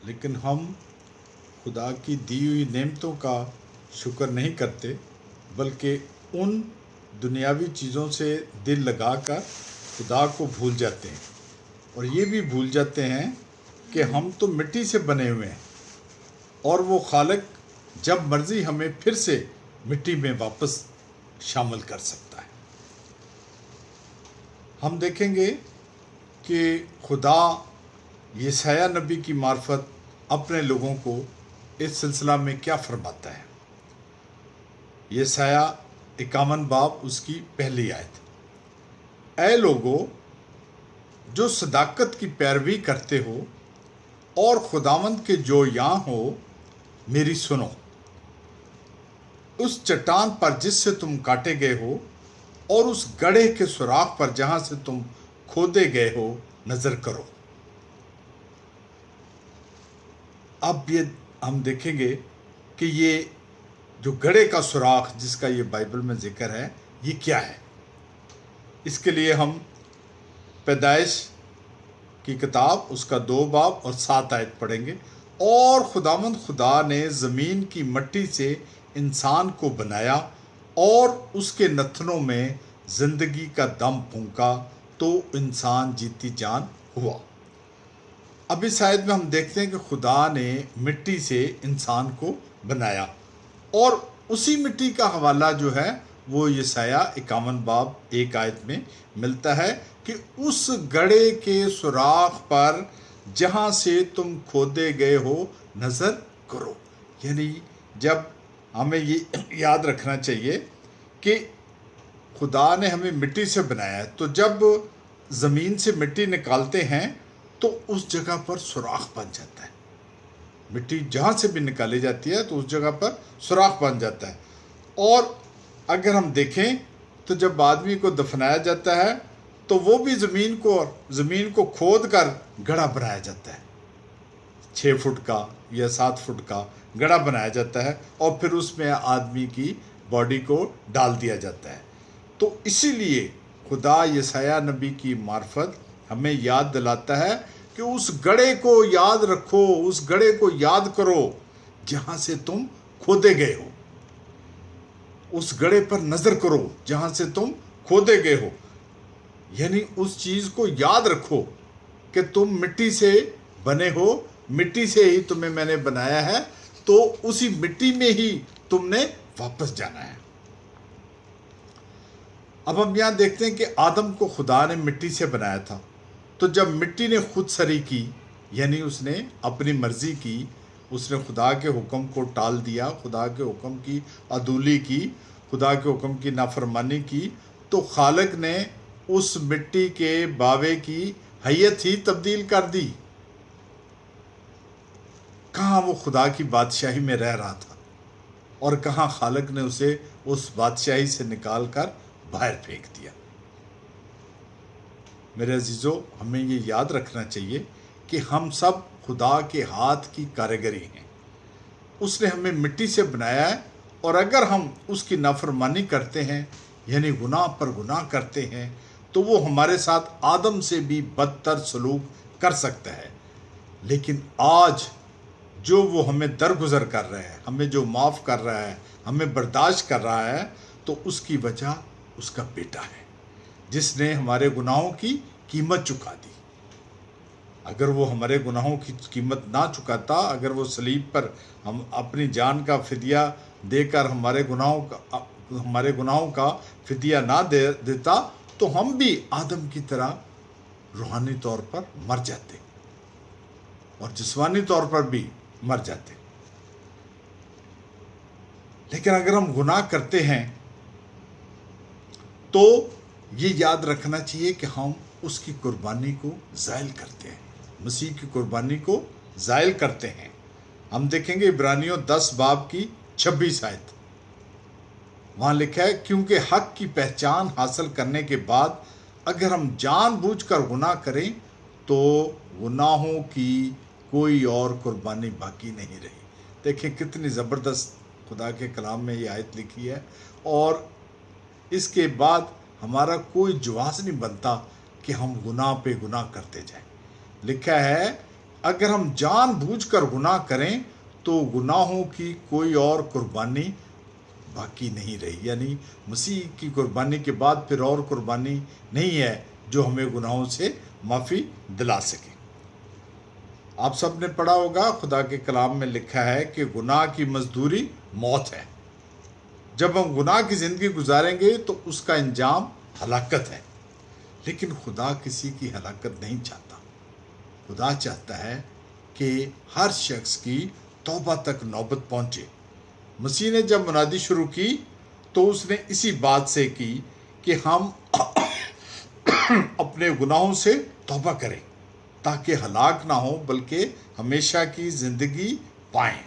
لیکن ہم خدا کی دی ہوئی نعمتوں کا شکر نہیں کرتے، بلکہ ان دنیاوی چیزوں سے دل لگا کر خدا کو بھول جاتے ہیں، اور یہ بھی بھول جاتے ہیں کہ ہم تو مٹی سے بنے ہوئے ہیں، اور وہ خالق جب مرضی ہمیں پھر سے مٹی میں واپس شامل کر سکتا ہے۔ ہم دیکھیں گے کہ خدا یسایہ نبی کی معرفت اپنے لوگوں کو اس سلسلہ میں کیا فرماتا ہے۔ یسایہ 51 باب اس کی پہلی آیت: اے لوگو جو صداقت کی پیروی کرتے ہو اور خداوند کے جو یہاں ہو، میری سنو۔ اس چٹان پر جس سے تم کاٹے گئے ہو اور اس گڑھے کے سوراخ پر جہاں سے تم کھودے گئے ہو نظر کرو۔ اب یہ ہم دیکھیں گے کہ یہ جو گڑھے کا سوراخ جس کا یہ بائبل میں ذکر ہے، یہ کیا ہے۔ اس کے لیے ہم پیدائش کی کتاب اس کا 2 باب اور 7 آیت پڑھیں گے۔ اور خداوند خدا نے زمین کی مٹی سے انسان کو بنایا اور اس کے نتنوں میں زندگی کا دم پھونکا تو انسان جیتی جان ہوا۔ اب اس آیت میں ہم دیکھتے ہیں کہ خدا نے مٹی سے انسان کو بنایا، اور اسی مٹی کا حوالہ جو ہے وہ یسایہ 51 باب 1 آیت میں ملتا ہے کہ اس گڑھے کے سوراخ پر جہاں سے تم کھودے گئے ہو نظر کرو۔ یعنی جب ہمیں یہ یاد رکھنا چاہیے کہ خدا نے ہمیں مٹی سے بنایا ہے، تو جب زمین سے مٹی نکالتے ہیں تو اس جگہ پر سوراخ بن جاتا ہے۔ مٹی جہاں سے بھی نکالی جاتی ہے تو اس جگہ پر سوراخ بن جاتا ہے۔ اور اگر ہم دیکھیں تو جب آدمی کو دفنایا جاتا ہے تو وہ بھی زمین کو کھود کر گڑھا بنایا جاتا ہے، 6 فٹ کا یا 7 فٹ کا گڑھا بنایا جاتا ہے، اور پھر اس میں آدمی کی باڈی کو ڈال دیا جاتا ہے۔ تو اسی لیے خدا یسایہ نبی کی معرفت ہمیں یاد دلاتا ہے کہ اس گڑھے کو یاد رکھو، اس گڑھے کو یاد کرو جہاں سے تم کھودے گئے ہو۔ اس گڑھے پر نظر کرو جہاں سے تم کھودے گئے ہو، یعنی اس چیز کو یاد رکھو کہ تم مٹی سے بنے ہو، مٹی سے ہی تمہیں میں نے بنایا ہے، تو اسی مٹی میں ہی تم نے واپس جانا ہے۔ اب ہم یہاں دیکھتے ہیں کہ آدم کو خدا نے مٹی سے بنایا تھا، تو جب مٹی نے خود سری کی، یعنی اس نے اپنی مرضی کی، اس نے خدا کے حکم کو ٹال دیا، خدا کے حکم کی عدولی کی، خدا کے حکم کی نافرمانی کی، تو خالق نے اس مٹی کے باوے کی حیت ہی تبدیل کر دی۔ کہاں وہ خدا کی بادشاہی میں رہ رہا تھا، اور کہاں خالق نے اسے اس بادشاہی سے نکال کر باہر پھینک دیا۔ میرے عزیزو، ہمیں یہ یاد رکھنا چاہیے کہ ہم سب خدا کے ہاتھ کی کاریگری ہیں۔ اس نے ہمیں مٹی سے بنایا ہے، اور اگر ہم اس کی نافرمانی کرتے ہیں، یعنی گناہ پر گناہ کرتے ہیں، تو وہ ہمارے ساتھ آدم سے بھی بدتر سلوک کر سکتا ہے۔ لیکن آج جو وہ ہمیں درگزر کر رہا ہے، ہمیں جو معاف کر رہا ہے، ہمیں برداشت کر رہا ہے، تو اس کی وجہ اس کا بیٹا ہے، جس نے ہمارے گناہوں کی قیمت چکا دی۔ اگر وہ ہمارے گناہوں کی قیمت نہ چکاتا، اگر وہ صلیب پر ہم اپنی جان کا فدیہ دے کر ہمارے گناہوں کا فدیہ نہ دیتا، تو ہم بھی آدم کی طرح روحانی طور پر مر جاتے اور جسمانی طور پر بھی مر جاتے۔ لیکن اگر ہم گناہ کرتے ہیں تو یہ یاد رکھنا چاہیے کہ ہم اس کی قربانی کو زائل کرتے ہیں، مسیح کی قربانی کو زائل کرتے ہیں۔ ہم دیکھیں گے عبرانیوں 10 باب کی 26 آیت، وہاں لکھا ہے کیونکہ حق کی پہچان حاصل کرنے کے بعد اگر ہم جان بوجھ کر گناہ کریں تو گناہوں کی کوئی اور قربانی باقی نہیں رہی۔ دیکھیں کتنی زبردست خدا کے کلام میں یہ آیت لکھی ہے، اور اس کے بعد ہمارا کوئی جواز نہیں بنتا کہ ہم گناہ پہ گناہ کرتے جائیں۔ لکھا ہے اگر ہم جان بوجھ کر گناہ کریں تو گناہوں کی کوئی اور قربانی باقی نہیں رہی، یعنی مسیح کی قربانی کے بعد پھر اور قربانی نہیں ہے جو ہمیں گناہوں سے معافی دلا سکے۔ آپ سب نے پڑھا ہوگا، خدا کے کلام میں لکھا ہے کہ گناہ کی مزدوری موت ہے۔ جب ہم گناہ کی زندگی گزاریں گے تو اس کا انجام ہلاکت ہے، لیکن خدا کسی کی ہلاکت نہیں چاہتا۔ خدا چاہتا ہے کہ ہر شخص کی توبہ تک نوبت پہنچے۔ مسیح نے جب منادی شروع کی تو اس نے اسی بات سے کی کہ ہم اپنے گناہوں سے توبہ کریں تاکہ ہلاک نہ ہوں بلکہ ہمیشہ کی زندگی پائیں۔